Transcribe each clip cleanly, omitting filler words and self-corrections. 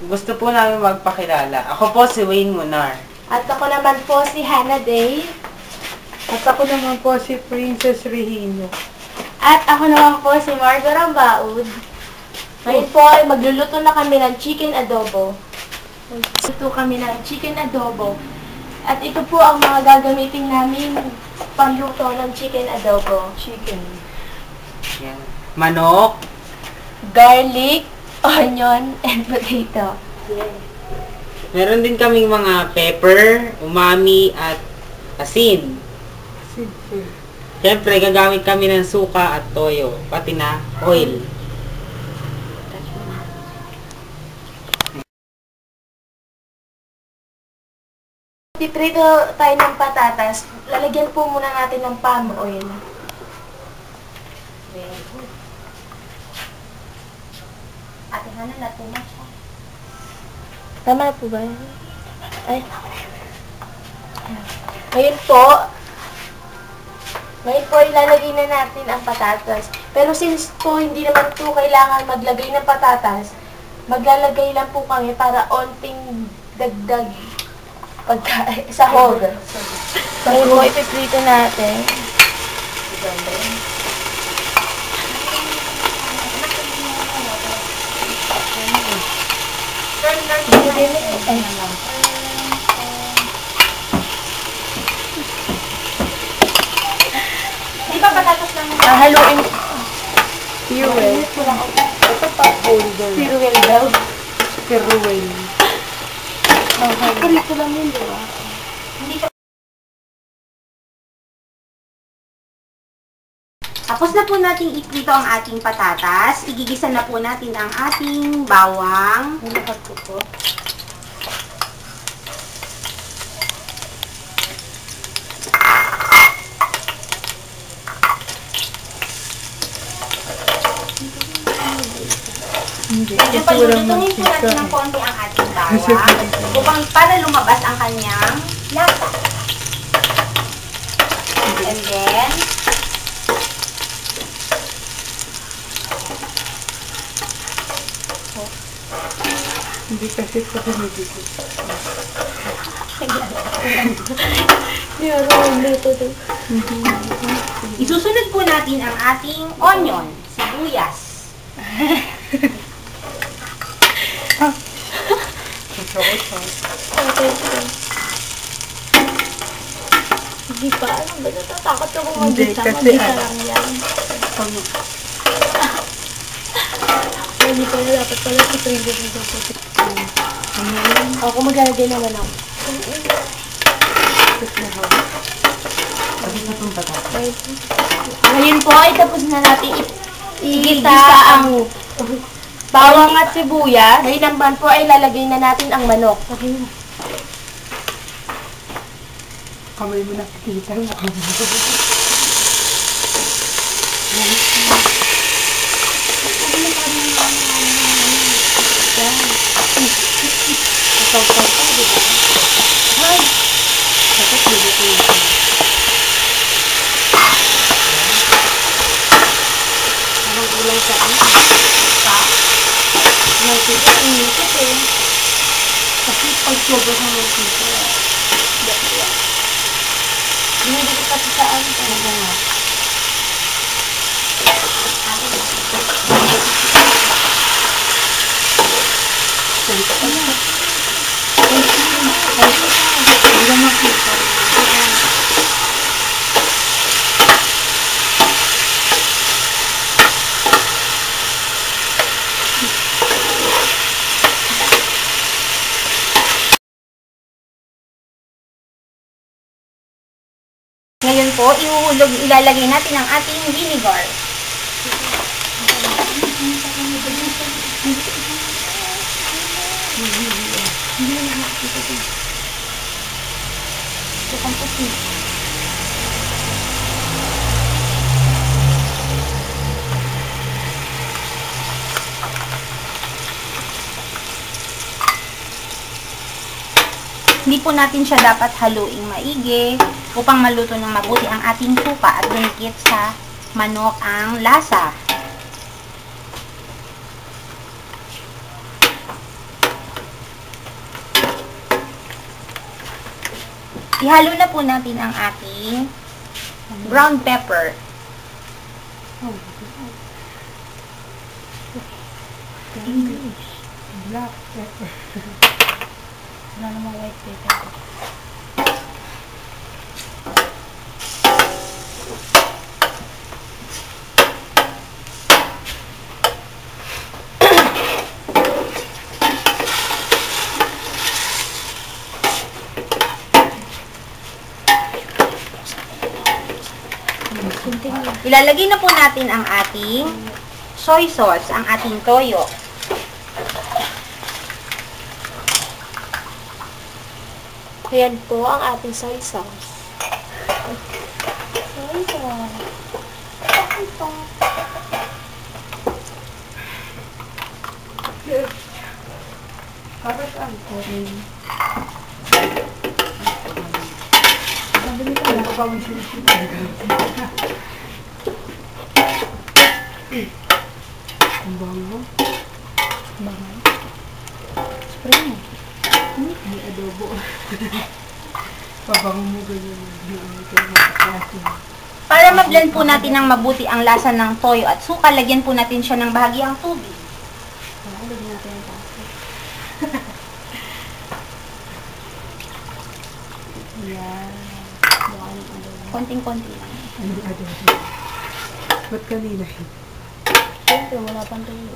Gusto po namin magpakilala. Ako po si Wayne Munar. At ako naman po si Hannah Day. At ako naman po si Princess Regina. At ako naman po si Margo Rambaud. Ngayon po ay magluluto na kami ng chicken adobo. Luto kami ng chicken adobo. At ito po ang mga gagamitin namin pangluto ng chicken adobo. Chicken. Yan. Manok. Garlic, onion, and potato. Meron din kaming mga pepper, umami, at asin. Sidful. Siyempre, gagamit kami ng suka at toyo, pati na oil. Piprito tayo ng patatas. Lalagyan po muna natin ng palm oil. Very good. Ate Hannah, not too much. Tama na po ba yan? Ay. Ngayon po, ilalagay na natin ang patatas. Pero since po hindi naman po kailangan maglagay ng patatas, maglalagay lang po kami para onting dagdag sahog. Ngayon po, ipiprito natin. Di ba patatas lang? Haluin. Fuel. Ito pa folder. Piruel daw. Fuel. Prito lang yun, di ba? Tapos na po natin iprito ang ating patatas. Igigisa na po natin ang ating bawang. Nilakad ko po. Hindi. Palulutuin po natin ng konti ang ating bawang upang para lumabas ang kanyang lasa. And then, Hindi kasi ko pinibigit. isusunod po natin ang ating onion, sibuyas. Hindi pa, ano ba? Natatakot ako Hindi, mag-isa. kasi Mag-isa lang yan. Hindi pala, dapat pala si Princess na dapat. Ako maglalagay naman ako. Ngayon po ay tapos na natin igisa ang bawang at sibuyas. Ngayon naman po ay lalagay na natin ang manok. Kamay mo nakikita mo. Kasi pag sobrang ng sito, hindi ko kasi saan talaga nga. Ngayon po, ilalagay natin ang ating vinegar. Hindi po natin siya dapat haluing maigi upang maluto ng mabuti ang ating suka at dumikit sa manok ang lasa. Ihalo na po natin ang ating ground pepper. English. Black pepper. Wala namang white pepper. Ilalagay na po natin ang ating soy sauce, ang ating toyo. Ayan po ang ating soy sauce. Soy sauce. Para saan ko rin? Ang bango. Bango. Spray mo. May adobo. Pabango mo ganyan. Para ma-blend po natin ng mabuti ang lasa ng toyo at suka, lagyan po natin siya ng bahagyang tubig. Lagyan natin ang taso. Yan. Baka ng adobo. Konting-konti lang. Anong adobo? Ba't kanina? Siyempre, wala pang tuyo.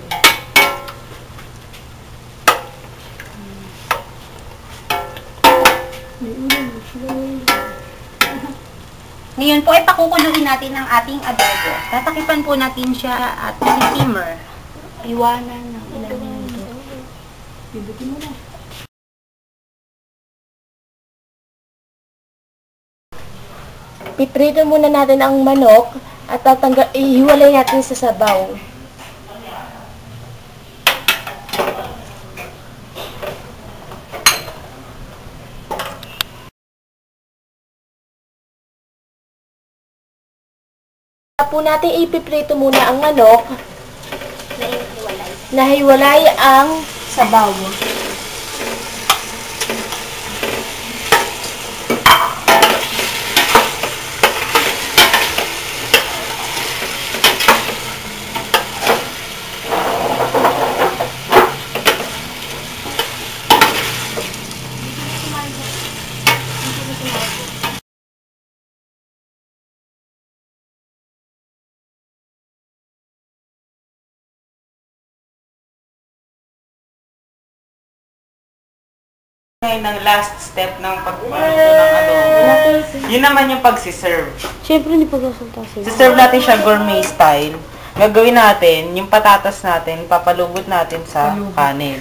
May ulam. Ngayon po ay pakukuluin natin ang ating adobo. Tatakipan po natin siya at simmer. Iwanan ng ilang minuto. Pindutin mo na. Piprito muna natin ang manok at ihiwalay natin sa sabaw. Po natin ipiprito muna ang manok na hiwalay ang sabaw. Ngayon ang last step ng pagpaluto ng adobo. Yun naman yung pagsiserve. Siyempre, hindi pagkasalta sila. Siserve natin siya gourmet style. Gagawin natin, yung patatas natin, papalubot natin sa kanin.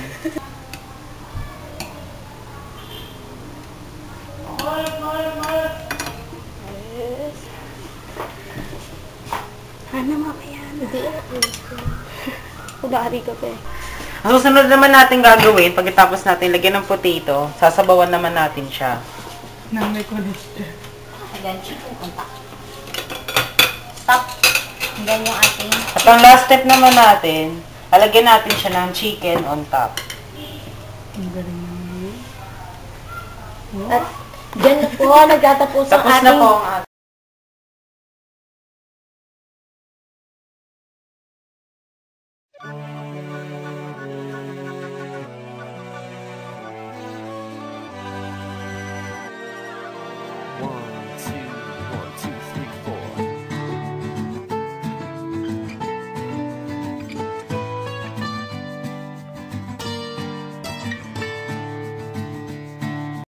Ano mamaya na? Hindi na. Udari ka pa eh. Ang susunod naman natin gagawin, pagkatapos natin lagyan ng potato, sasabawan naman natin siya. Nang may cholesterol. Ayan, chicken on top. Stop. Ayan yung ating... At ang last step naman natin, lalagyan natin siya ng chicken on top. Ang galing naman. At dyan na po, nagtatapos ang Tapos na ating po ang